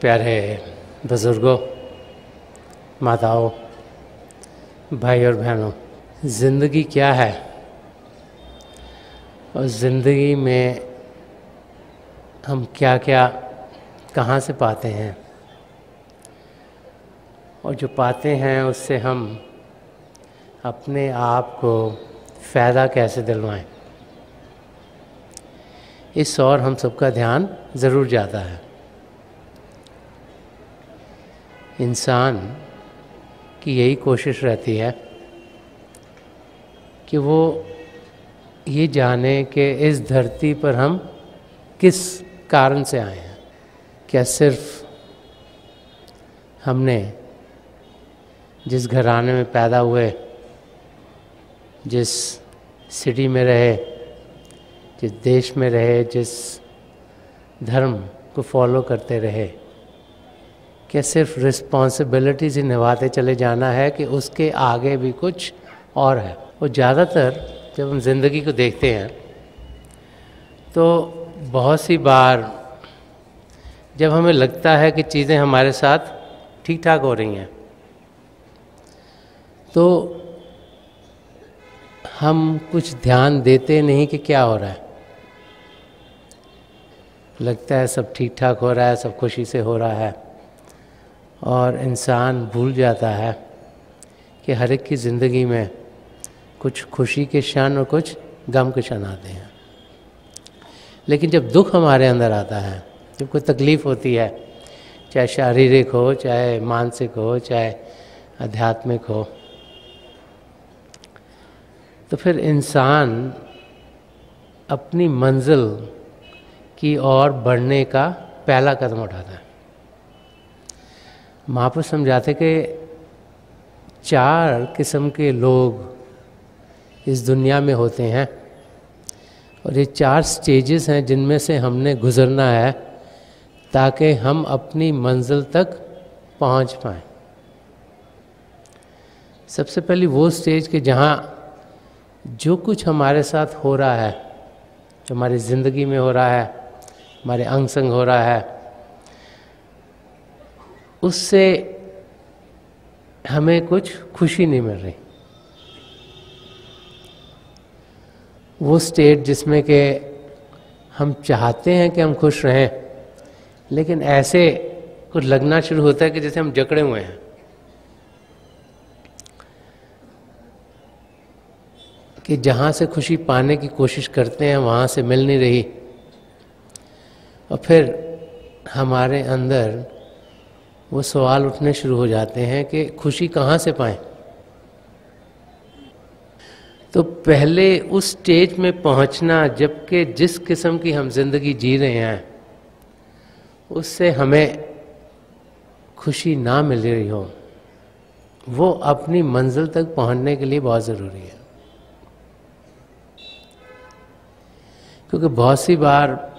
प्यारे बुज़ुर्गों, माताओं, भाई और बहनों, ज़िंदगी क्या है और ज़िंदगी में हम क्या क्या कहाँ से पाते हैं और जो पाते हैं उससे हम अपने आप को फ़ायदा कैसे दिलवाएं, इस और हम सबका ध्यान ज़रूर जाता है। इंसान की यही कोशिश रहती है कि वो ये जाने कि इस धरती पर हम किस कारण से आए हैं। क्या सिर्फ हमने जिस घराने में पैदा हुए, जिस सिटी में रहे, जिस देश में रहे, जिस धर्म को फॉलो करते रहे, क्या सिर्फ रिस्पॉन्सिबिलिटीज़ ही निभाते चले जाना है कि उसके आगे भी कुछ और है। और ज़्यादातर जब हम ज़िंदगी को देखते हैं तो बहुत सी बार जब हमें लगता है कि चीज़ें हमारे साथ ठीक ठाक हो रही हैं तो हम कुछ ध्यान देते नहीं कि क्या हो रहा है। लगता है सब ठीक ठाक हो रहा है, सब खुशी से हो रहा है, और इंसान भूल जाता है कि हर एक की ज़िंदगी में कुछ खुशी के क्षण और कुछ गम के क्षण आते हैं। लेकिन जब दुख हमारे अंदर आता है, जब कोई तकलीफ़ होती है, चाहे शारीरिक हो, चाहे मानसिक हो, चाहे आध्यात्मिक हो, तो फिर इंसान अपनी मंजिल की ओर बढ़ने का पहला कदम उठाता है। महापुरुष समझाते कि 4 किस्म के लोग इस दुनिया में होते हैं और ये 4 स्टेजेस हैं जिनमें से हमने गुज़रना है ताकि हम अपनी मंजिल तक पहुंच पाएँ। सबसे पहली वो स्टेज कि जहाँ जो कुछ हमारे साथ हो रहा है, जो हमारी ज़िंदगी में हो रहा है, हमारे अंग संग हो रहा है, उससे हमें कुछ खुशी नहीं मिल रही। वो स्टेट जिसमें कि हम चाहते हैं कि हम खुश रहें, लेकिन ऐसे कुछ लगना शुरू होता है कि जैसे हम जकड़े हुए हैं, कि जहाँ से खुशी पाने की कोशिश करते हैं वहाँ से मिल नहीं रही, और फिर हमारे अंदर वो सवाल उठने शुरू हो जाते हैं कि खुशी कहाँ से पाएं। तो पहले उस स्टेज में पहुंचना, जबकि जिस किस्म की हम जिंदगी जी रहे हैं उससे हमें खुशी ना मिल रही हो, वो अपनी मंजिल तक पहुंचने के लिए बहुत ज़रूरी है। क्योंकि बहुत सी बार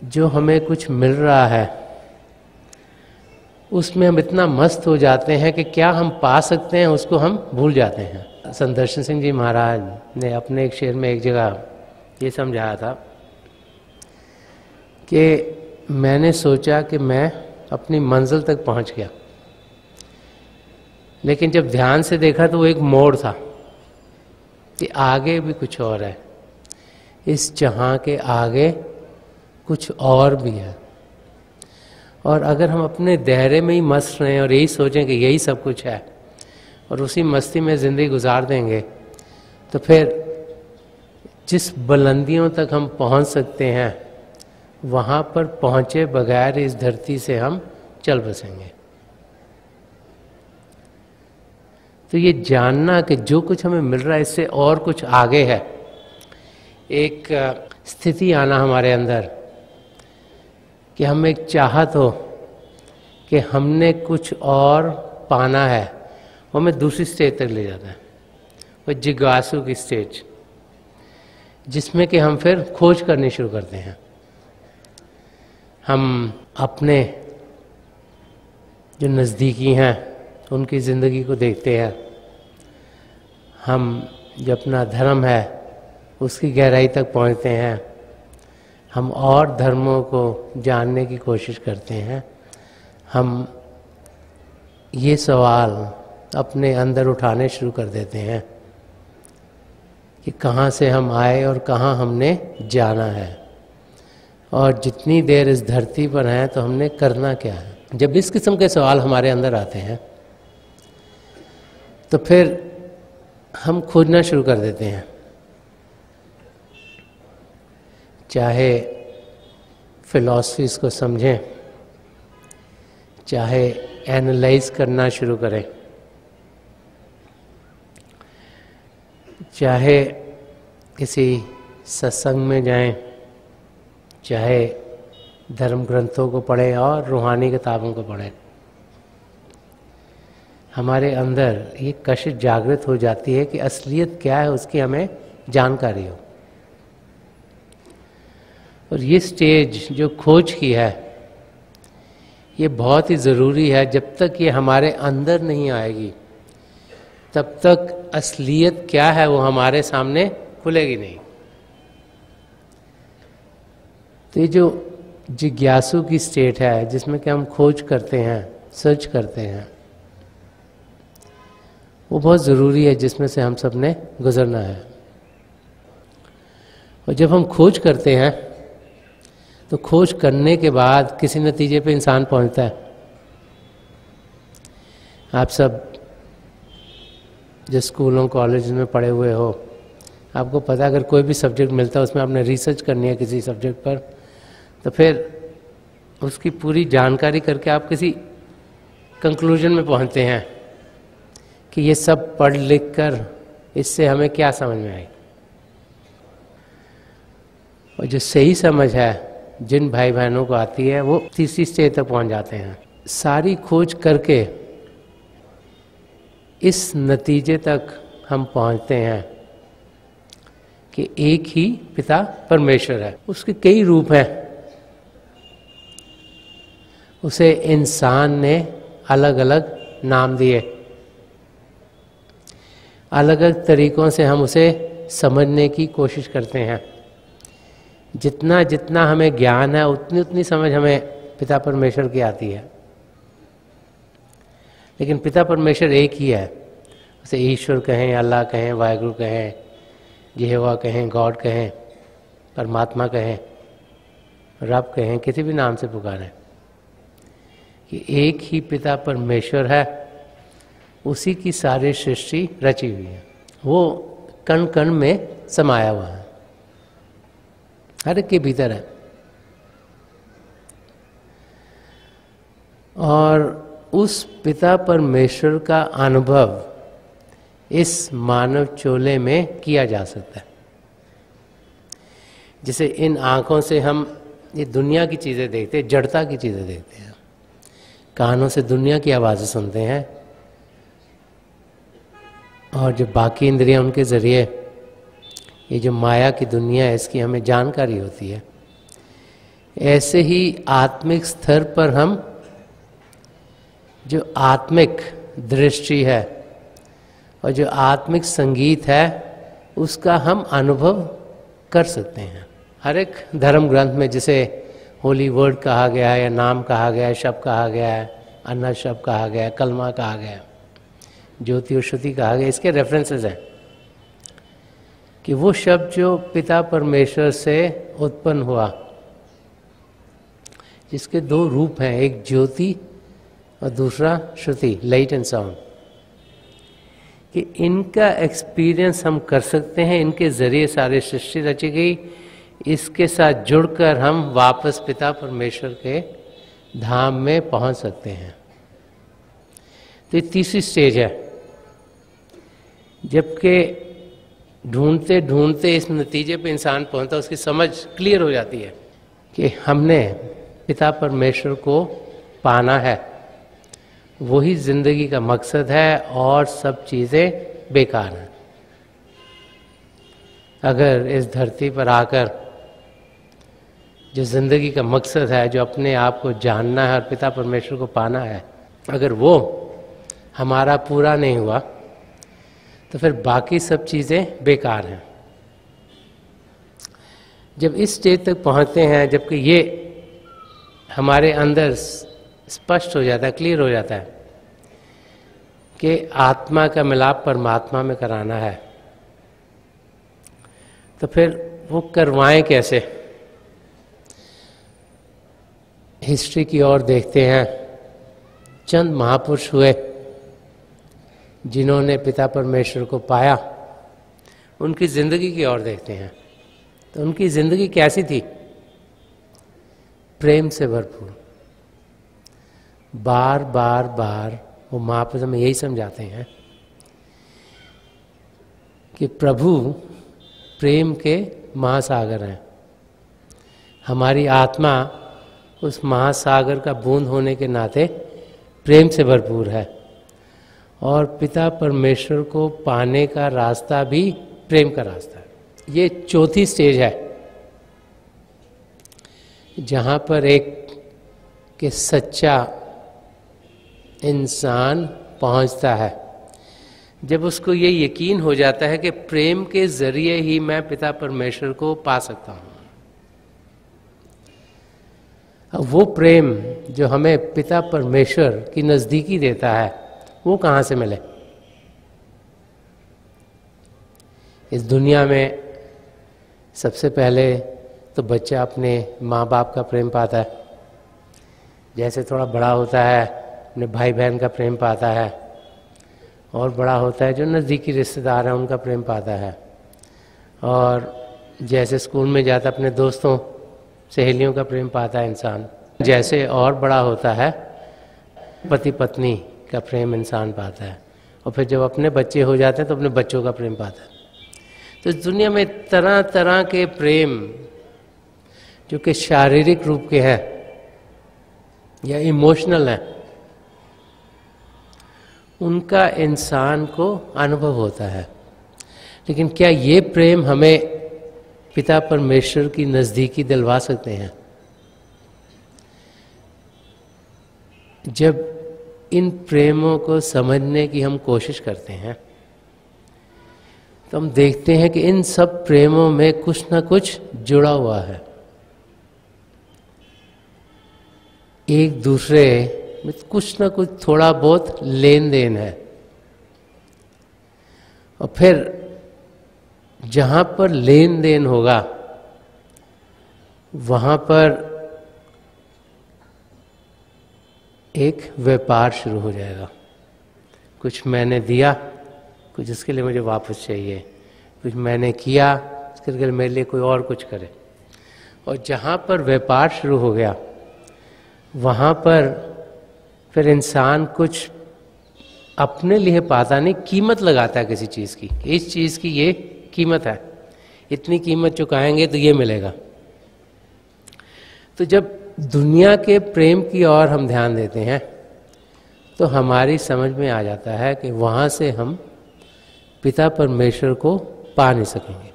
जो हमें कुछ मिल रहा है उसमें हम इतना मस्त हो जाते हैं कि क्या हम पा सकते हैं उसको हम भूल जाते हैं। संत दर्शन सिंह जी महाराज ने अपने एक शेर में एक जगह ये समझाया था कि मैंने सोचा कि मैं अपनी मंजिल तक पहुंच गया, लेकिन जब ध्यान से देखा तो वो एक मोड़ था कि आगे भी कुछ और है, इस जहां के आगे कुछ और भी है। और अगर हम अपने दायरे में ही मस्त रहें और यही सोचें कि यही सब कुछ है और उसी मस्ती में ज़िंदगी गुजार देंगे, तो फिर जिस बुलंदियों तक हम पहुंच सकते हैं वहाँ पर पहुँचे बगैर इस धरती से हम चल बसेंगे। तो ये जानना कि जो कुछ हमें मिल रहा है इससे और कुछ आगे है, एक स्थिति आना हमारे अंदर कि हमें एक चाहत हो कि हमने कुछ और पाना है, वो हमें दूसरी स्टेज तक ले जाता है, वो जिज्ञासु की स्टेज, जिसमें कि हम फिर खोज करनी शुरू करते हैं। हम अपने जो नज़दीकी हैं उनकी ज़िंदगी को देखते हैं, हम जो अपना धर्म है उसकी गहराई तक पहुंचते हैं, हम और धर्मों को जानने की कोशिश करते हैं, हम ये सवाल अपने अंदर उठाने शुरू कर देते हैं कि कहाँ से हम आए और कहाँ हमने जाना है, और जितनी देर इस धरती पर हैं तो हमने करना क्या है। जब इस किस्म के सवाल हमारे अंदर आते हैं तो फिर हम खोजना शुरू कर देते हैं, चाहे फिलॉसफीज़ को समझें, चाहे एनालाइज करना शुरू करें, चाहे किसी सत्संग में जाएं, चाहे धर्म ग्रंथों को पढ़ें और रूहानी किताबों को पढ़ें। हमारे अंदर ये कशिश जागृत हो जाती है कि असलियत क्या है उसकी हमें जानकारी हो। और ये स्टेज जो खोज की है ये बहुत ही ज़रूरी है। जब तक ये हमारे अंदर नहीं आएगी तब तक असलियत क्या है वो हमारे सामने खुलेगी नहीं। तो ये जो जिज्ञासु की स्टेट है जिसमें कि हम खोज करते हैं, सर्च करते हैं, वो बहुत ज़रूरी है, जिसमें से हम सब ने गुजरना है। और जब हम खोज करते हैं तो खोज करने के बाद किसी नतीजे पे इंसान पहुंचता है। आप सब जो स्कूलों कॉलेज में पढ़े हुए हो, आपको पता है अगर कोई भी सब्जेक्ट मिलता है उसमें आपने रिसर्च करनी है किसी सब्जेक्ट पर, तो फिर उसकी पूरी जानकारी करके आप किसी कंक्लूजन में पहुंचते हैं कि ये सब पढ़ लिख कर इससे हमें क्या समझ में आई। और जो सही समझ है जिन भाई बहनों को आती है वो तीसरी स्टेज तक पहुंच जाते हैं। सारी खोज करके इस नतीजे तक हम पहुंचते हैं कि एक ही पिता परमेश्वर है। उसके कई रूप हैं, उसे इंसान ने अलग अलग नाम दिए, अलग अलग तरीकों से हम उसे समझने की कोशिश करते हैं। जितना जितना हमें ज्ञान है उतनी उतनी समझ हमें पिता परमेश्वर की आती है। लेकिन पिता परमेश्वर एक ही है। उसे ईश्वर कहें, अल्लाह कहें, वाहिगुरु कहें, यहोवा कहें, गॉड कहें, परमात्मा कहें, रब कहें, किसी भी नाम से पुकारें, कि एक ही पिता परमेश्वर है। उसी की सारी सृष्टि रची हुई है। वो कण कण में समाया हुआ है, हर एक के भीतर है। और उस पिता परमेश्वर का अनुभव इस मानव चोले में किया जा सकता है। जैसे इन आँखों से हम ये दुनिया की चीज़ें देखते हैं, जड़ता की चीज़ें देखते हैं, कानों से दुनिया की आवाज़ें सुनते हैं, और जो बाकी इंद्रियां उनके ज़रिए ये जो माया की दुनिया है इसकी हमें जानकारी होती है। ऐसे ही आत्मिक स्तर पर हम जो आत्मिक दृष्टि है और जो आत्मिक संगीत है उसका हम अनुभव कर सकते हैं। हर एक धर्म ग्रंथ में जिसे होली वर्ड कहा गया है, या नाम कहा गया है, शब्द कहा गया है, अन्ना शब्द कहा गया है, कलमा कहा गया है, ज्योति और श्रुति कहा गया, इसके रेफरेंसेस हैं कि वो शब्द जो पिता परमेश्वर से उत्पन्न हुआ, जिसके दो रूप हैं, एक ज्योति और दूसरा श्रुति, लाइट एंड साउंड, कि इनका एक्सपीरियंस हम कर सकते हैं। इनके ज़रिए सारी सृष्टि रची गई। इसके साथ जुड़कर हम वापस पिता परमेश्वर के धाम में पहुंच सकते हैं। तो ये तीसरी स्टेज है। जबकि ढूंढते ढूंढते इस नतीजे पे इंसान पहुंचता, उसकी समझ क्लियर हो जाती है कि हमने पिता परमेश्वर को पाना है, वही जिंदगी का मकसद है और सब चीज़ें बेकार हैं। अगर इस धरती पर आकर जो जिंदगी का मकसद है, जो अपने आप को जानना है और पिता परमेश्वर को पाना है, अगर वो हमारा पूरा नहीं हुआ तो फिर बाकी सब चीज़ें बेकार हैं। जब इस स्टेज तक पहुंचते हैं, जबकि ये हमारे अंदर स्पष्ट हो जाता है, क्लियर हो जाता है कि आत्मा का मिलाप परमात्मा में कराना है, तो फिर वो करवाएं कैसे? हिस्ट्री की ओर देखते हैं। चंद महापुरुष हुए जिन्होंने पिता परमेश्वर को पाया, उनकी जिंदगी की ओर देखते हैं तो उनकी जिंदगी कैसी थी? प्रेम से भरपूर। बार बार बार वो महापुरुष में यही समझाते हैं कि प्रभु प्रेम के महासागर हैं। हमारी आत्मा उस महासागर का बूंद होने के नाते प्रेम से भरपूर है, और पिता परमेश्वर को पाने का रास्ता भी प्रेम का रास्ता है। ये चौथी स्टेज है जहाँ पर एक के सच्चा इंसान पहुँचता है, जब उसको ये यकीन हो जाता है कि प्रेम के जरिए ही मैं पिता परमेश्वर को पा सकता हूँ। अब वो प्रेम जो हमें पिता परमेश्वर की नज़दीकी देता है, वो कहाँ से मिले? इस दुनिया में सबसे पहले तो बच्चा अपने माँ बाप का प्रेम पाता है, जैसे थोड़ा बड़ा होता है अपने भाई बहन का प्रेम पाता है, और बड़ा होता है जो नज़दीकी रिश्तेदार हैं उनका प्रेम पाता है, और जैसे स्कूल में जाता अपने दोस्तों सहेलियों का प्रेम पाता है इंसान। जैसे और बड़ा होता है पति पत्नी का प्रेम इंसान पाता है, और फिर जब अपने बच्चे हो जाते हैं तो अपने बच्चों का प्रेम पाता है। तो इस दुनिया में तरह तरह के प्रेम जो कि शारीरिक रूप के हैं या इमोशनल हैं, उनका इंसान को अनुभव होता है। लेकिन क्या ये प्रेम हमें पिता परमेश्वर की नज़दीकी दिलवा सकते हैं? जब इन प्रेमों को समझने की हम कोशिश करते हैं तो हम देखते हैं कि इन सब प्रेमों में कुछ ना कुछ जुड़ा हुआ है, एक दूसरे में कुछ ना कुछ थोड़ा बहुत लेन देन है। और फिर जहाँ पर लेन देन होगा वहाँ पर एक व्यापार शुरू हो जाएगा। कुछ मैंने दिया, कुछ इसके लिए मुझे वापस चाहिए, कुछ मैंने किया इसके लिए मेरे लिए कोई और कुछ करे। और जहाँ पर व्यापार शुरू हो गया वहाँ पर फिर इंसान कुछ अपने लिए पाता नहीं, कीमत लगाता है किसी चीज़ की। इस चीज़ की ये कीमत है, इतनी कीमत चुकाएंगे तो ये मिलेगा। तो जब दुनिया के प्रेम की ओर हम ध्यान देते हैं तो हमारी समझ में आ जाता है कि वहाँ से हम पिता परमेश्वर को पा नहीं सकेंगे।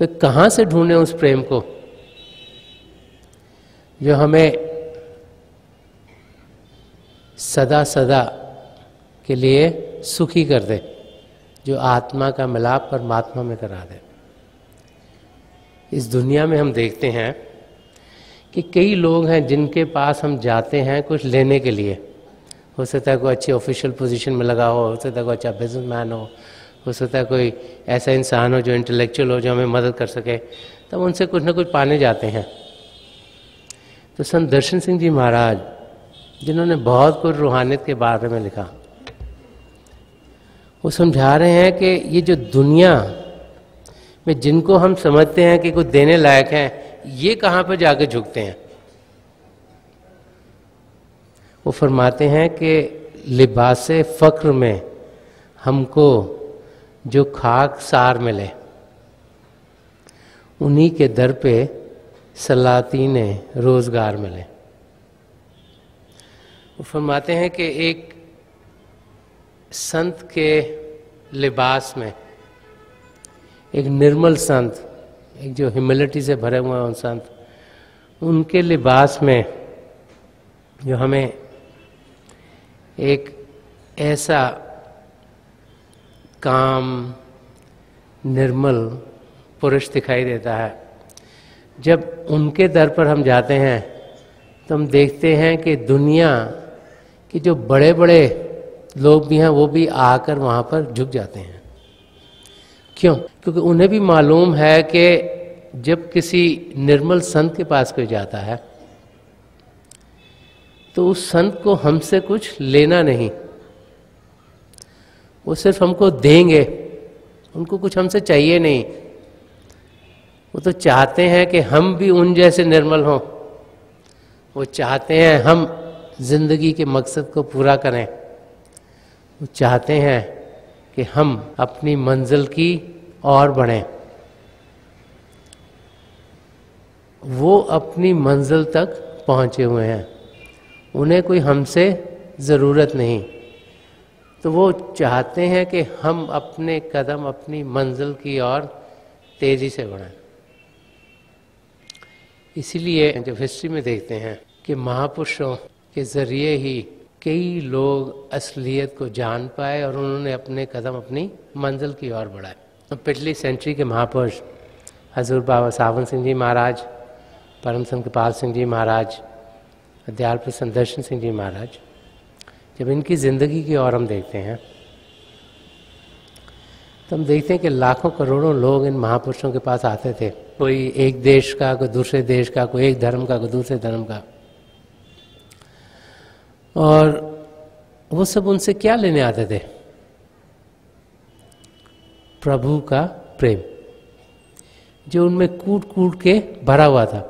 फिर कहाँ से ढूंढें उस प्रेम को जो हमें सदा सदा के लिए सुखी कर दे, जो आत्मा का मिलाप परमात्मा में करा दे। इस दुनिया में हम देखते हैं कि कई लोग हैं जिनके पास हम जाते हैं कुछ लेने के लिए। हो सकता है कोई अच्छी ऑफिशियल पोजीशन में लगा हो सकता है कोई अच्छा बिजनेसमैन हो सकता है कोई ऐसा इंसान हो जो इंटेलेक्चुअल हो, जो हमें मदद कर सके, तब उनसे कुछ ना कुछ पाने जाते हैं। तो संत दर्शन सिंह जी महाराज, जिन्होंने बहुत कुछ रूहानियत के बारे में लिखा, वो समझा रहे हैं कि ये जो दुनिया में जिनको हम समझते हैं कि कुछ देने लायक हैं, ये कहाँ पर जाकर झुकते हैं। वो फरमाते हैं कि लिबासे फ़क्र में हमको जो खाक सार मिले, उन्हीं के दर पे सलातीने रोज़गार मिले। वो फरमाते हैं कि एक संत के लिबास में, एक निर्मल संत, एक जो ह्यूमिलिटी से भरे हुए हैं संत, उनके लिबास में जो हमें एक ऐसा काम, निर्मल पुरुष दिखाई देता है। जब उनके दर पर हम जाते हैं तो हम देखते हैं कि दुनिया के जो बड़े बड़े लोग भी हैं वो भी आकर वहाँ पर झुक जाते हैं। क्यों? क्योंकि उन्हें भी मालूम है कि जब किसी निर्मल संत के पास कोई जाता है तो उस संत को हमसे कुछ लेना नहीं, वो सिर्फ हमको देंगे, उनको कुछ हमसे चाहिए नहीं। वो तो चाहते हैं कि हम भी उन जैसे निर्मल हों, वो चाहते हैं हम जिंदगी के मकसद को पूरा करें, वो चाहते हैं कि हम अपनी मंजिल की ओर बढ़ें। वो अपनी मंजिल तक पहुंचे हुए हैं, उन्हें कोई हमसे ज़रूरत नहीं, तो वो चाहते हैं कि हम अपने कदम अपनी मंजिल की ओर तेजी से बढ़ें। इसीलिए जब हिस्ट्री में देखते हैं कि महापुरुषों के ज़रिए ही कई लोग असलियत को जान पाए और उन्होंने अपने कदम अपनी मंजिल की ओर बढ़ाए। पिछली सेंचुरी के महापुरुष हजूर बाबा सावन सिंह जी महाराज, परम संत कृपाल सिंह जी महाराज, अध्यात्म संदर्शन सिंह जी महाराज, जब इनकी ज़िंदगी की ओर हम देखते हैं तो हम देखते हैं कि लाखों करोड़ों लोग इन महापुरुषों के पास आते थे। कोई एक देश का, कोई दूसरे देश का, कोई एक धर्म का, कोई दूसरे धर्म का, और वो सब उनसे क्या लेने आते थे? प्रभु का प्रेम जो उनमें कूट कूट के भरा हुआ था।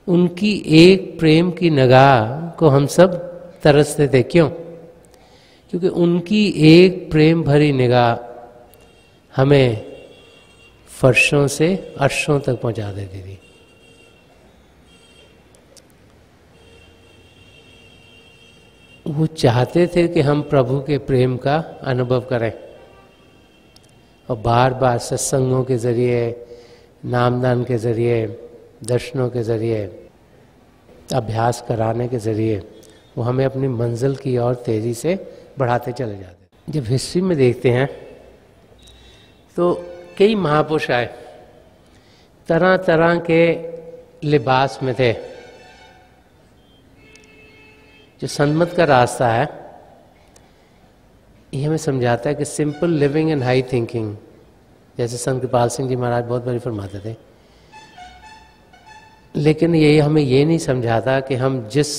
उनकी एक प्रेम की निगाह को हम सब तरसते थे। क्यों? क्योंकि उनकी एक प्रेम भरी निगाह हमें फर्शों से अर्शों तक पहुंचा देती थी। वो चाहते थे कि हम प्रभु के प्रेम का अनुभव करें और बार बार सत्संगों के ज़रिए, नामदान के ज़रिए, दर्शनों के ज़रिए, अभ्यास कराने के ज़रिए वो हमें अपनी मंजिल की ओर तेज़ी से बढ़ाते चले जाते। जब हिस्ट्री में देखते हैं तो कई महापुरुष आए, तरह तरह के लिबास में थे। जो संतमत का रास्ता है ये हमें समझाता है कि simple living and high thinking, जैसे संत कृपाल सिंह जी महाराज बहुत बड़ी फरमाते थे। लेकिन ये हमें ये नहीं समझाता कि हम जिस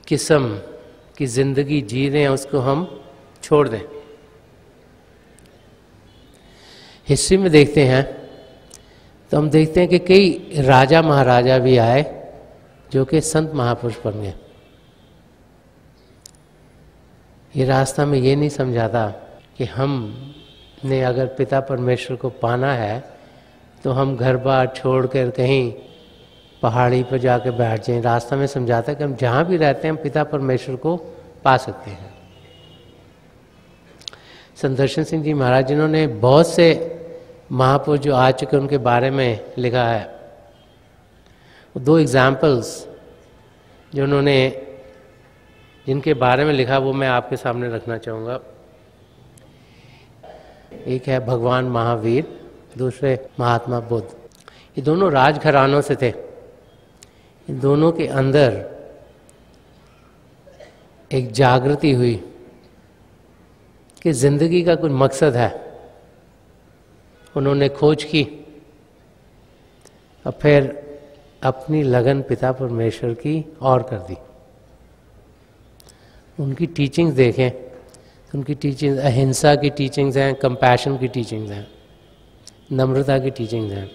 किस्म की जिंदगी जी रहे हैं उसको हम छोड़ दें। हिस्ट्री में देखते हैं तो हम देखते हैं कि कई राजा महाराजा भी आए जो कि संत महापुरुष बन गए। ये रास्ता में ये नहीं समझाता कि हमने अगर पिता परमेश्वर को पाना है तो हम घर बार छोड़कर कहीं पहाड़ी पर जाकर बैठ जाएं। रास्ता में समझाता है कि हम जहाँ भी रहते हैं हम पिता परमेश्वर को पा सकते हैं। संदर्शन सिंह जी महाराज जिन्होंने बहुत से महापुरुष जो आ चुके उनके बारे में लिखा है, दो एग्जाम्पल्स जो उन्होंने जिनके बारे में लिखा वो मैं आपके सामने रखना चाहूँगा। एक है भगवान महावीर, दूसरे महात्मा बुद्ध। ये दोनों राजघरानों से थे। इन दोनों के अंदर एक जागृति हुई कि जिंदगी का कुछ मकसद है। उन्होंने खोज की और फिर अपनी लगन पिता परमेश्वर की और कर दी। उनकी टीचिंग्स देखें तो उनकी टीचिंग्स अहिंसा की टीचिंग्स हैं, कंपैशन की टीचिंग्स हैं, नम्रता की टीचिंग्स हैं।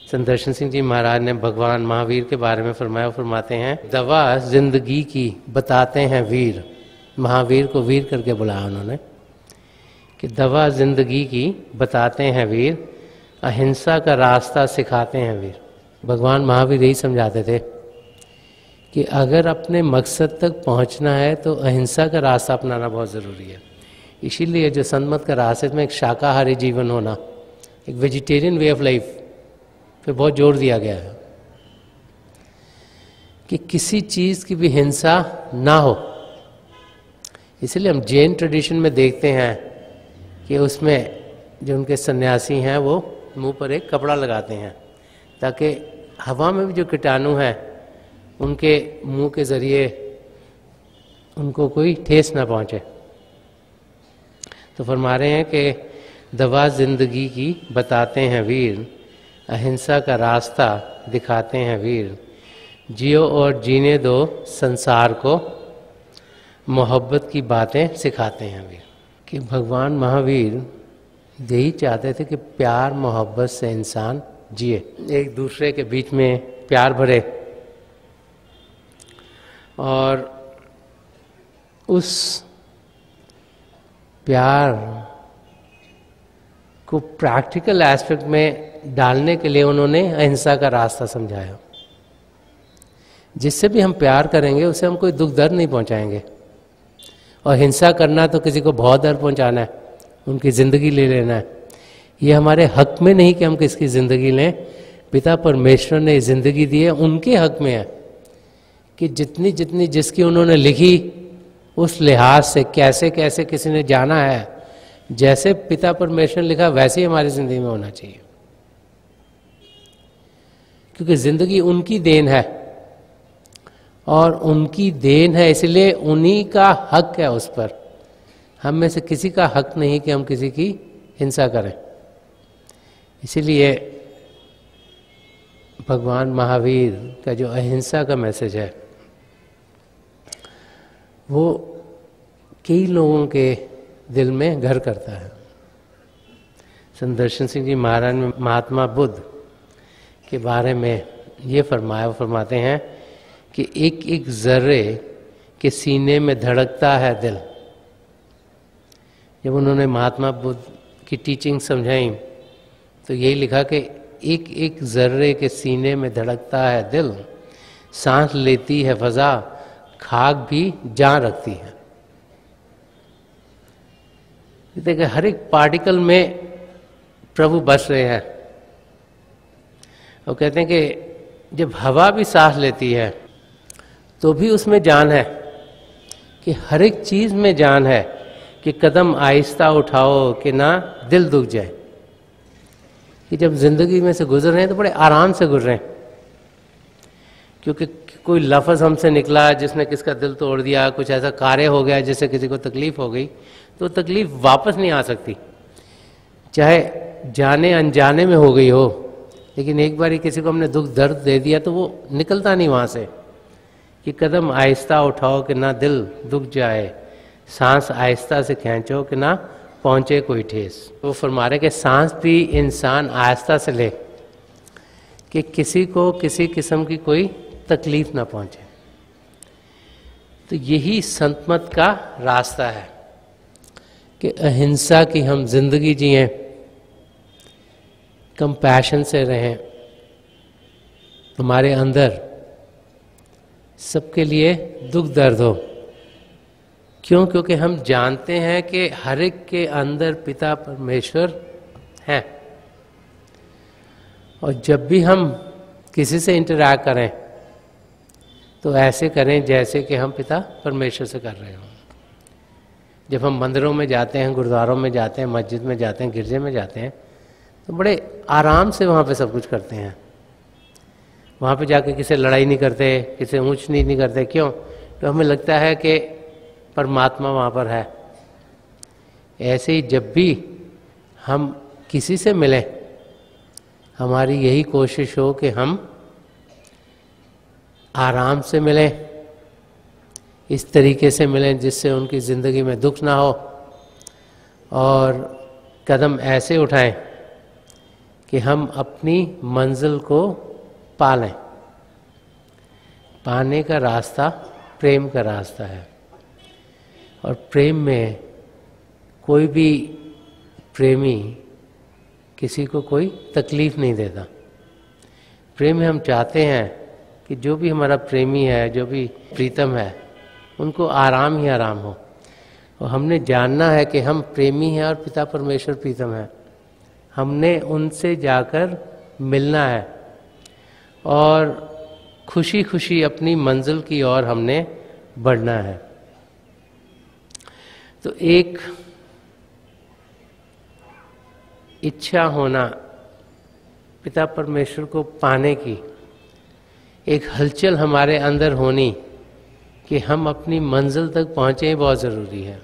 संदर्शन सिंह जी महाराज ने भगवान महावीर के बारे में फरमाते हैं, दवा जिंदगी की बताते हैं वीर। महावीर को वीर करके बुलाया उन्होंने कि दवा जिंदगी की बताते हैं वीर, अहिंसा का रास्ता सिखाते हैं वीर। भगवान महावीर यही समझाते थे कि अगर अपने मकसद तक पहुंचना है तो अहिंसा का रास्ता अपनाना बहुत ज़रूरी है। इसीलिए जो संतमत का रास्ते में एक शाकाहारी जीवन होना, एक वेजिटेरियन वे ऑफ लाइफ पे बहुत जोर दिया गया है कि किसी चीज़ की भी हिंसा ना हो। इसलिए हम जैन ट्रेडिशन में देखते हैं कि उसमें जो उनके सन्यासी हैं वो मुंह पर एक कपड़ा लगाते हैं ताकि हवा में भी जो कीटाणु हैं उनके मुंह के ज़रिए उनको कोई ठेस ना पहुंचे। तो फरमा रहे हैं कि दवा जिंदगी की बताते हैं वीर, अहिंसा का रास्ता दिखाते हैं वीर, जियो और जीने दो संसार को, मोहब्बत की बातें सिखाते हैं वीर। कि भगवान महावीर यही चाहते थे कि प्यार मोहब्बत से इंसान जिए, एक दूसरे के बीच में प्यार भरे और उस प्यार को प्रैक्टिकल एस्पेक्ट में डालने के लिए उन्होंने अहिंसा का रास्ता समझाया। जिससे भी हम प्यार करेंगे उसे हम कोई दुख दर्द नहीं पहुंचाएंगे, और हिंसा करना तो किसी को बहुत दर्द पहुंचाना है, उनकी ज़िंदगी ले लेना है। ये हमारे हक में नहीं कि हम किसकी ज़िंदगी लें। पिता परमेश्वर ने ज़िंदगी दी है, उनके हक में है कि जितनी जितनी जिसकी उन्होंने लिखी उस लिहाज से कैसे कैसे किसी ने जाना है, जैसे पिता परमेश्वर ने लिखा वैसे ही हमारी ज़िंदगी में होना चाहिए, क्योंकि ज़िंदगी उनकी देन है और उनकी देन है, इसलिए उन्हीं का हक है उस पर। हम में से किसी का हक नहीं कि हम किसी की हिंसा करें। इसीलिए भगवान महावीर का जो अहिंसा का मैसेज है वो कई लोगों के दिल में घर करता है। संदर्शन सिंह जी महाराज ने महात्मा बुद्ध के बारे में ये फरमाते हैं कि एक एक जर्रे के सीने में धड़कता है दिल। जब उन्होंने महात्मा बुद्ध की टीचिंग समझाई तो यही लिखा कि एक एक जर्रे के सीने में धड़कता है दिल, सांस लेती है फजा, खाक भी जान रखती है। देखिए हर एक पार्टिकल में प्रभु बस रहे हैं। वो कहते हैं कि जब हवा भी सांस लेती है तो भी उसमें जान है, कि हर एक चीज में जान है, कि कदम आहिस्ता उठाओ कि ना दिल दुख जाए। कि जब जिंदगी में से गुजर रहे हैं तो बड़े आराम से गुजरें, क्योंकि कोई लफ्ज़ हमसे निकला जिसने किसका दिल तोड़ दिया, कुछ ऐसा कार्य हो गया जिससे किसी को तकलीफ हो गई, तो तकलीफ वापस नहीं आ सकती, चाहे जाने अनजाने में हो गई हो। लेकिन एक बार ही किसी को हमने दुख दर्द दे दिया तो वो निकलता नहीं वहाँ से। कि कदम आहिस्ता उठाओ कि ना दिल दुख जाए, सांस आहिस्ता से खींचो कि ना पहुँचे कोई ठेस। वो फरमा रहे कि सांस भी इंसान आहिस्ता से ले कि किसी को किसी किस्म की कोई तकलीफ ना पहुँचे। तो यही संत मत का रास्ता है कि अहिंसा की हम जिंदगी जिएं, कंपैशन से रहें, हमारे अंदर सबके लिए दुख दर्द हो। क्यों? क्योंकि हम जानते हैं कि हर एक के अंदर पिता परमेश्वर है, और जब भी हम किसी से इंटरैक्ट करें तो ऐसे करें जैसे कि हम पिता परमेश्वर से कर रहे हों। जब हम मंदिरों में जाते हैं, गुरुद्वारों में जाते हैं, मस्जिद में जाते हैं, गिरजे में जाते हैं, तो बड़े आराम से वहाँ पे सब कुछ करते हैं। वहाँ पे जाके किसी लड़ाई नहीं करते, किसी ऊंच नीच नहीं करते। क्यों? तो हमें लगता है कि परमात्मा वहाँ पर है। ऐसे ही जब भी हम किसी से मिलें, हमारी यही कोशिश हो कि हम आराम से मिलें, इस तरीके से मिलें जिससे उनकी ज़िंदगी में दुख ना हो, और कदम ऐसे उठाएं कि हम अपनी मंजिल को पालें। पाने का रास्ता प्रेम का रास्ता है, और प्रेम में कोई भी प्रेमी किसी को कोई तकलीफ नहीं देता। प्रेम में हम चाहते हैं कि जो भी हमारा प्रेमी है, जो भी प्रीतम है, उनको आराम ही आराम हो। और हमने जानना है कि हम प्रेमी हैं और पिता परमेश्वर प्रीतम है। हमने उनसे जाकर मिलना है और खुशी खुशी अपनी मंजिल की ओर हमने बढ़ना है। तो एक इच्छा होना, पिता परमेश्वर को पाने की एक हलचल हमारे अंदर होनी कि हम अपनी मंजिल तक पहुँचे, ही बहुत ज़रूरी है।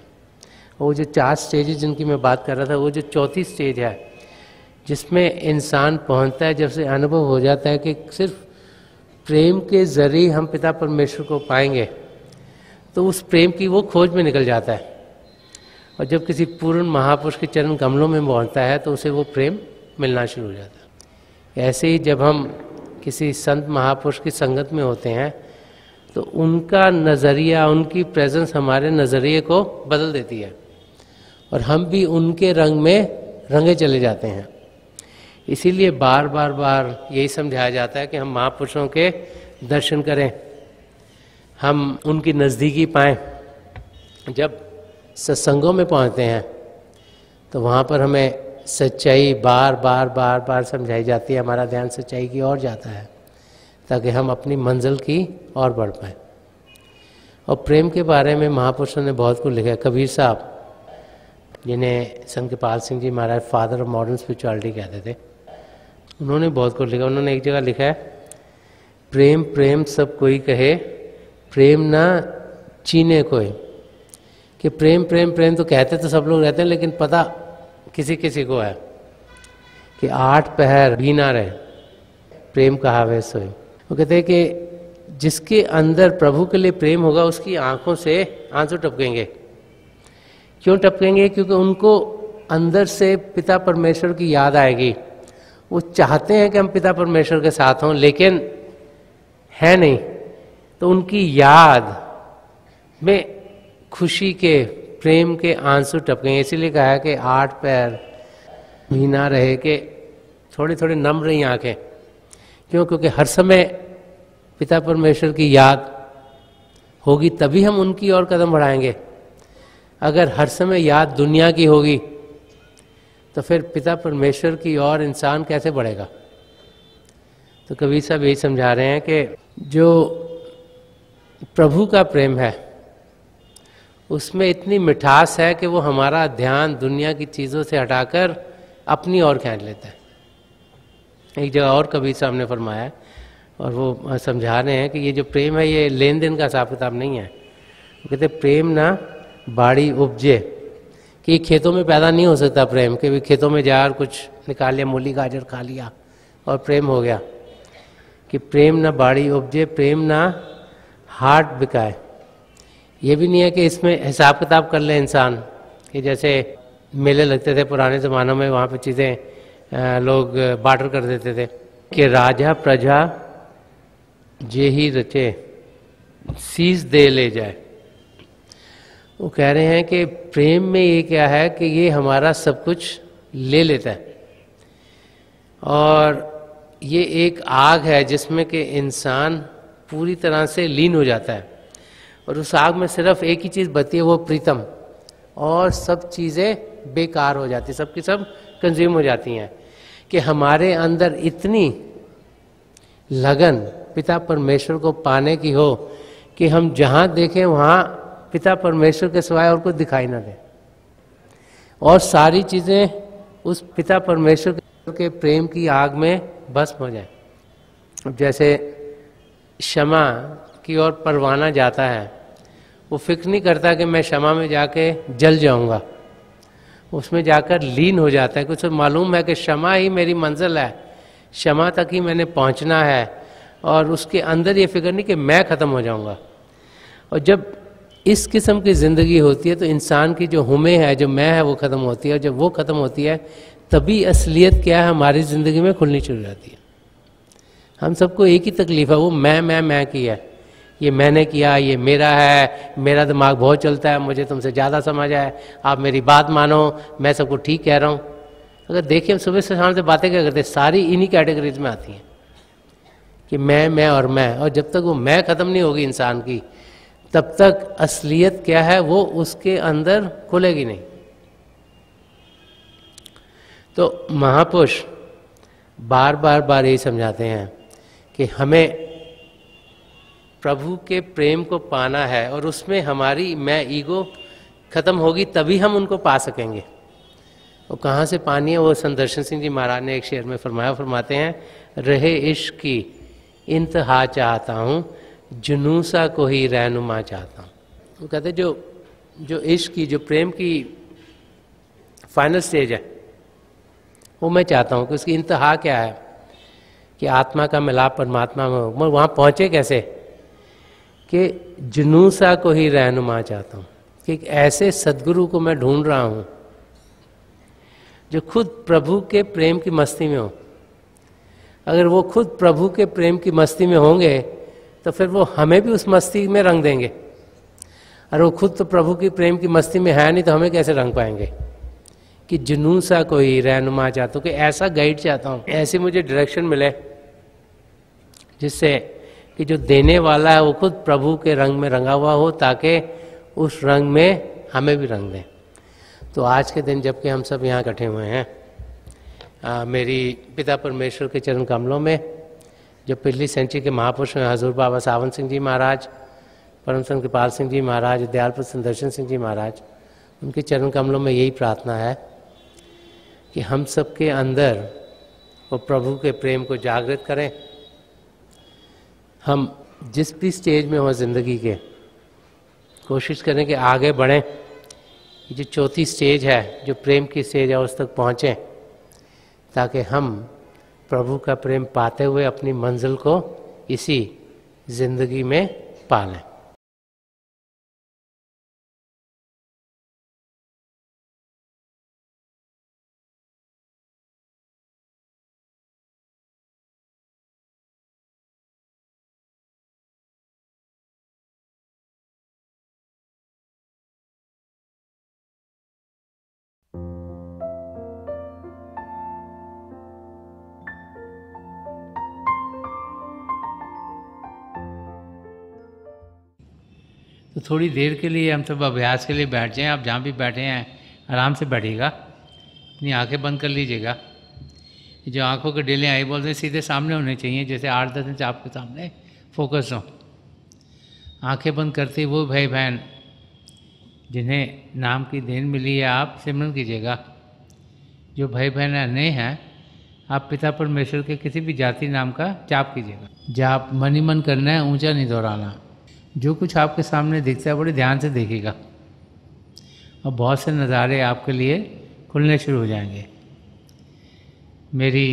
वो जो 4 स्टेजेस जिनकी मैं बात कर रहा था, वो जो चौथी स्टेज है जिसमें इंसान पहुंचता है, जब से अनुभव हो जाता है कि सिर्फ प्रेम के ज़रिए हम पिता परमेश्वर को पाएंगे, तो उस प्रेम की वो खोज में निकल जाता है। और जब किसी पूर्ण महापुरुष के चरण कमलों में पहुंचता है तो उसे वो प्रेम मिलना शुरू हो जाता है। ऐसे ही जब हम किसी संत महापुरुष की संगत में होते हैं तो उनका नज़रिया, उनकी प्रेजेंस हमारे नज़रिए को बदल देती है और हम भी उनके रंग में रंगे चले जाते हैं। इसीलिए बार बार यही समझाया जाता है कि हम महापुरुषों के दर्शन करें, हम उनकी नज़दीकी पाएं। जब सत्संगों में पहुंचते हैं तो वहाँ पर हमें सच्चाई बार बार समझाई जाती है, हमारा ध्यान सच्चाई की ओर जाता है ताकि हम अपनी मंजिल की ओर बढ़ पाएँ। और प्रेम के बारे में महापुरुषों ने बहुत कुछ लिखा है। कबीर साहब, जिन्हें संत कृपाल सिंह जी महाराज फादर ऑफ मॉडर्न स्पिरिचुअलिटी कहते थे, उन्होंने बहुत कुछ लिखा। उन्होंने एक जगह लिखा है, प्रेम प्रेम सब कोई कहे, प्रेम ना चीने कोई। कि प्रेम प्रेम प्रेम तो कहते तो सब लोग रहते हैं, लेकिन पता किसी किसी को है कि 8 पहर भी ना रहे, प्रेम कहावे सोई। वो कहते हैं कि जिसके अंदर प्रभु के लिए प्रेम होगा उसकी आंखों से आंसू टपकेंगे। क्यों टपकेंगे? क्योंकि उनको अंदर से पिता परमेश्वर की याद आएगी। वो चाहते हैं कि हम पिता परमेश्वर के साथ हों, लेकिन है नहीं, तो उनकी याद में खुशी के, प्रेम के आंसू टपकेंगे। इसीलिए कहा है कि 8 पैर भी ना रहे, कि थोड़ी थोड़ी नम रही आंखें। क्यों? क्योंकि हर समय पिता परमेश्वर की याद होगी तभी हम उनकी ओर कदम बढ़ाएंगे। अगर हर समय याद दुनिया की होगी तो फिर पिता परमेश्वर की ओर इंसान कैसे बढ़ेगा? तो कबीर साहब यही समझा रहे हैं कि जो प्रभु का प्रेम है उसमें इतनी मिठास है कि वो हमारा ध्यान दुनिया की चीज़ों से हटाकर अपनी ओर खींच लेता है। एक जगह और कबीर साहब ने फरमाया है, और वो समझा रहे हैं कि ये जो प्रेम है ये लेन देन का हिसाब किताब नहीं है। वो कहते प्रेम ना बाड़ी उपजे, कि खेतों में पैदा नहीं हो सकता प्रेम, कि भी खेतों में जा कुछ निकाल लिया, मूली गाजर खा लिया और प्रेम हो गया। कि प्रेम ना बाड़ी उपजे, प्रेम ना हाट बिकाए। ये भी नहीं है कि इसमें हिसाब किताब कर ले इंसान, कि जैसे मेले लगते थे पुराने ज़मानों में, वहाँ पे चीज़ें लोग बार्टर कर देते थे कि राजा प्रजा जे ही रचे सीस दे ले जाए। वो कह रहे हैं कि प्रेम में ये क्या है कि ये हमारा सब कुछ ले लेता है, और ये एक आग है जिसमें कि इंसान पूरी तरह से लीन हो जाता है, और उस आग में सिर्फ एक ही चीज़ बचती है, वो प्रीतम, और सब चीज़ें बेकार हो जाती, सब की सब कंज्यूम हो जाती हैं। कि हमारे अंदर इतनी लगन पिता परमेश्वर को पाने की हो कि हम जहाँ देखें वहाँ पिता परमेश्वर के सिवाय और कुछ दिखाई ना दे, और सारी चीज़ें उस पिता परमेश्वर के प्रेम की आग में भस्म हो जाए। अब जैसे क्षमा की ओर परवाना जाता है, वो फिक्र नहीं करता कि मैं क्षमा में जाके जल जाऊंगा, उसमें जाकर लीन हो जाता है। कुछ मालूम है कि क्षमा ही मेरी मंजिल है, क्षमा तक ही मैंने पहुंचना है, और उसके अंदर ये फिक्र नहीं कि मैं ख़त्म हो जाऊंगा। और जब इस किस्म की ज़िंदगी होती है तो इंसान की जो हुमें है, जो मैं है, वो ख़त्म होती है, और जब वो ख़त्म होती है तभी असलियत क्या है हमारी ज़िंदगी में खुलनी शुरू हो जाती है। हम सबको एक ही तकलीफ है, वो मैं की है, ये मैंने किया, ये मेरा है, मेरा दिमाग बहुत चलता है, मुझे तुमसे ज़्यादा समझ है, आप मेरी बात मानो, मैं सबको ठीक कह रहा हूँ। अगर देखिए हम सुबह से शाम से बातें क्या करते हैं, सारी इन्हीं कैटेगरीज में आती हैं कि मैं और मैं। और जब तक वो मैं ख़त्म नहीं होगी इंसान की, तब तक असलियत क्या है वो उसके अंदर खुलेगी नहीं। तो महापुरुष बार बार यही समझाते हैं कि हमें प्रभु के प्रेम को पाना है, और उसमें हमारी मैं ईगो खत्म होगी तभी हम उनको पा सकेंगे। और कहाँ से पानी है वो संदर्शन सिंह जी महाराज ने एक शेर में फरमाते हैं, रहे इश्क की इंतहा चाहता हूँ, जुनूसा को ही रहनुमा चाहता हूँ। वो कहते जो जो इश्क की, जो प्रेम की फाइनल स्टेज है, वो मैं चाहता हूँ कि उसकी इंतहा क्या है, कि आत्मा का मिलाप परमात्मा में हो। मैं वहाँ पहुँचे कैसे, कि जुनूसा को ही रहनुमा चाहता हूँ, कि एक ऐसे सदगुरु को मैं ढूंढ रहा हूँ जो खुद प्रभु के प्रेम की मस्ती में हो। अगर वो खुद प्रभु के प्रेम की मस्ती में होंगे तो फिर वो हमें भी उस मस्ती में रंग देंगे। और वो खुद तो प्रभु की प्रेम की मस्ती में है नहीं, तो हमें कैसे रंग पाएंगे। कि जुनूसा कोई रहनुमा चाहता हूँ, कि ऐसा गाइड चाहता हूँ, ऐसी मुझे डायरेक्शन मिले जिससे कि जो देने वाला है वो खुद प्रभु के रंग में रंगा हुआ हो, ताकि उस रंग में हमें भी रंग दें। तो आज के दिन जबकि हम सब यहाँ इकट्ठे हुए हैं, मेरी पिता परमेश्वर के चरण कमलों में जो पिछली सेंचुरी के महापुरुष हैं, हजूर बाबा सावन सिंह जी महाराज, परम संत कृपाल सिंह जी महाराज, दयालपुर संदर्शन सिंह जी महाराज, उनके चरण कमलों में यही प्रार्थना है कि हम सबके अंदर वो प्रभु के प्रेम को जागृत करें। हम जिस भी स्टेज में हो ज़िंदगी के, कोशिश करें कि आगे बढ़ें। जो चौथी स्टेज है, जो प्रेम की स्टेज है, उस तक पहुँचें, ताकि हम प्रभु का प्रेम पाते हुए अपनी मंजिल को इसी ज़िंदगी में पालें। तो थोड़ी देर के लिए हम सब अभ्यास के लिए बैठ जाएं। आप जहाँ भी बैठे हैं आराम से बैठिएगा, अपनी आंखें बंद कर लीजिएगा। जो आंखों के डेले आई बोलते हैं सीधे सामने होने चाहिए, जैसे 8-10 इंच आपके सामने फोकस हो। आंखें बंद करते वो भाई बहन जिन्हें नाम की देन मिली है, आप सिमरन कीजिएगा। जो भाई बहन नए हैं, आप पिता परमेश्वर के किसी भी जाति नाम का जाप कीजिएगा। जाप मन ही मन करना है, ऊंचा नहीं दोहराना। जो कुछ आपके सामने दिखता है बड़े ध्यान से देखिएगा, और बहुत से नज़ारे आपके लिए खुलने शुरू हो जाएंगे। मेरी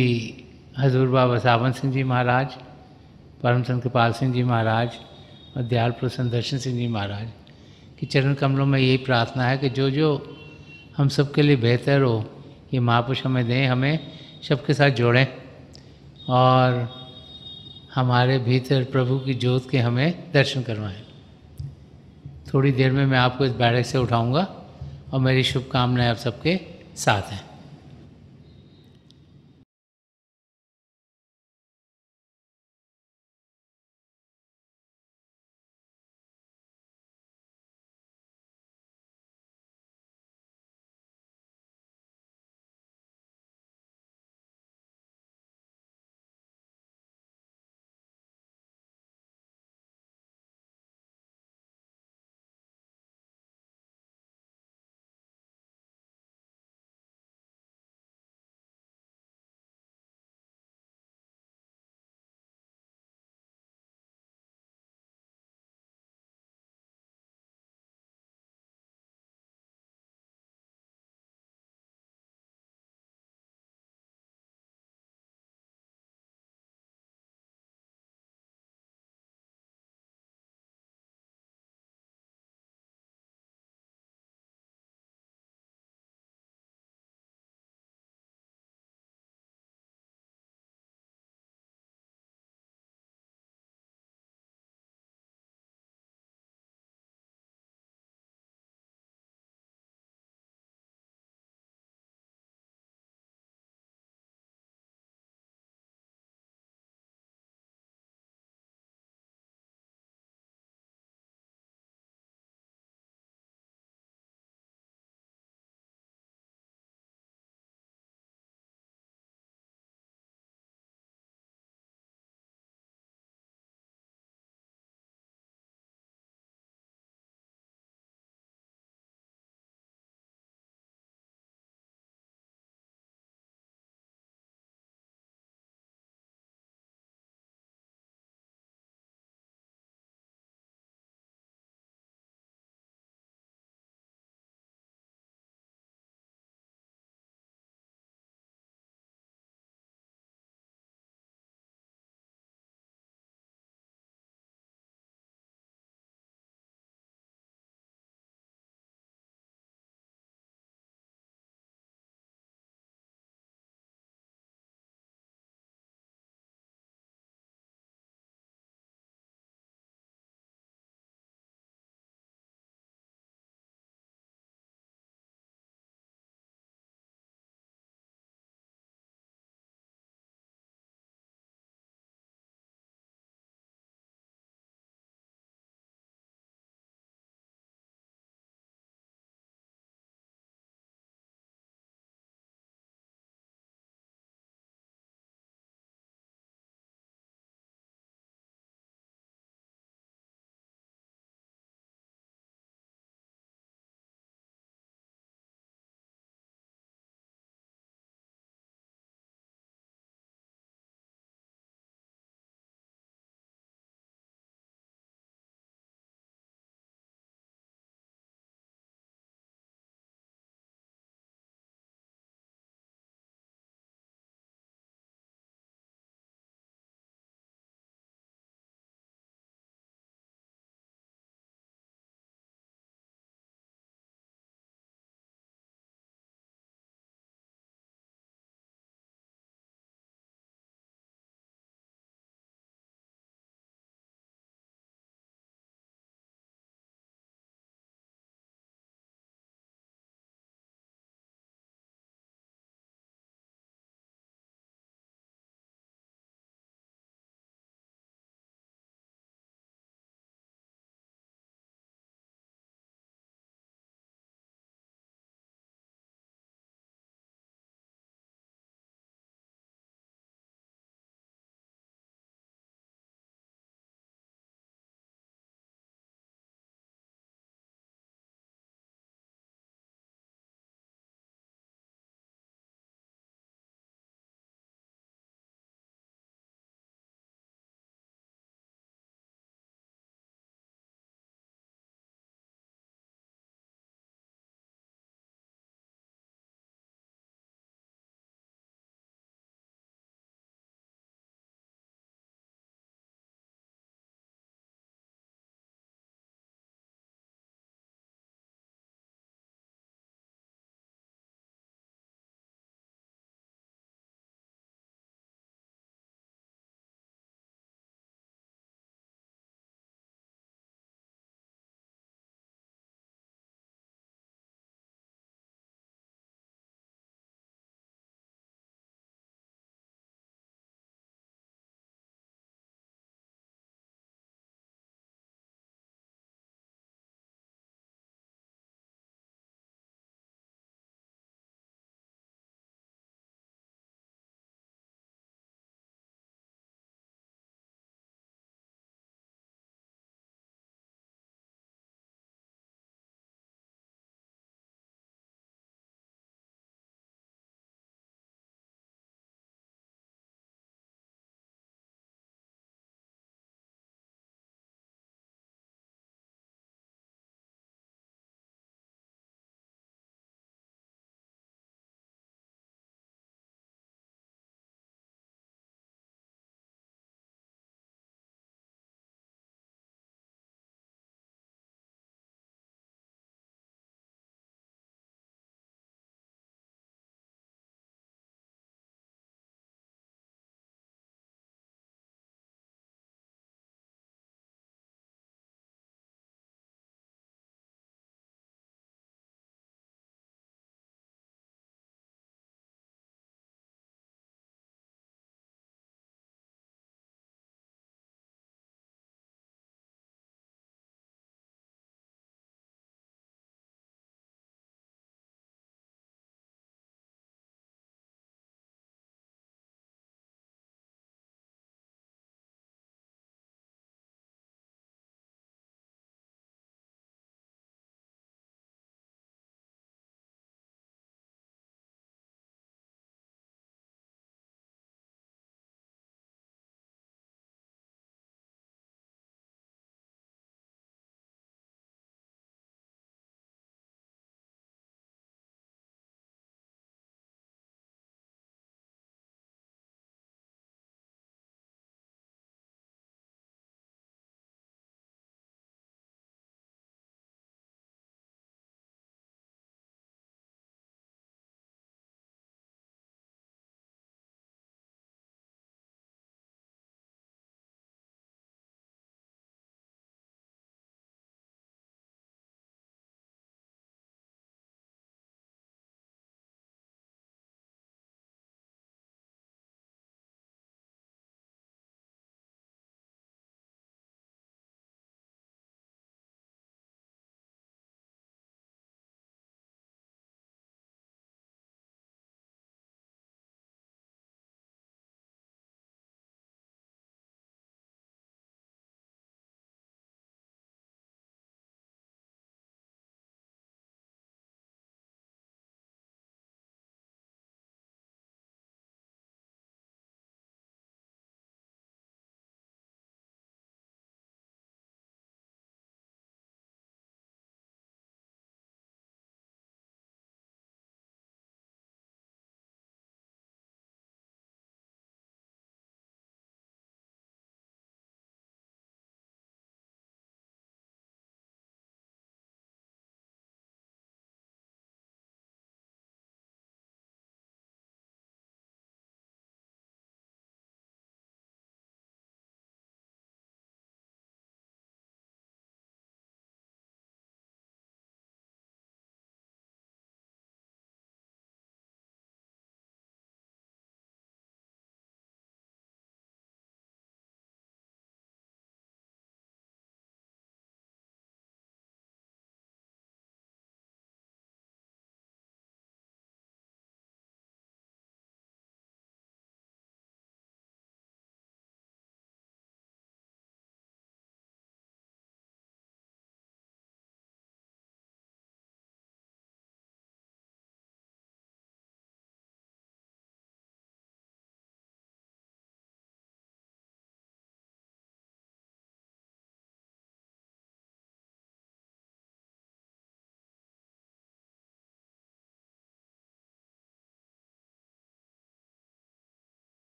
हजूर बाबा सावन सिंह जी महाराज, परम संत कृपाल सिंह जी महाराज और दयालपुर संदर्शन सिंह जी महाराज की चरण कमलों में यही प्रार्थना है कि जो जो हम सब के लिए बेहतर हो, ये महापुरुष हमें दें, हमें सबके साथ जोड़ें और हमारे भीतर प्रभु की ज्योत के हमें दर्शन करवाएं। थोड़ी देर में मैं आपको इस बैठक से उठाऊंगा और मेरी शुभकामनाएं आप सबके साथ हैं।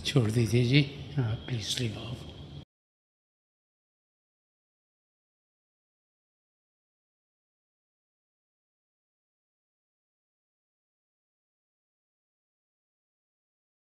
छोड़ दीजिए जी, हाँ प्लीज़ लीव ऑफ।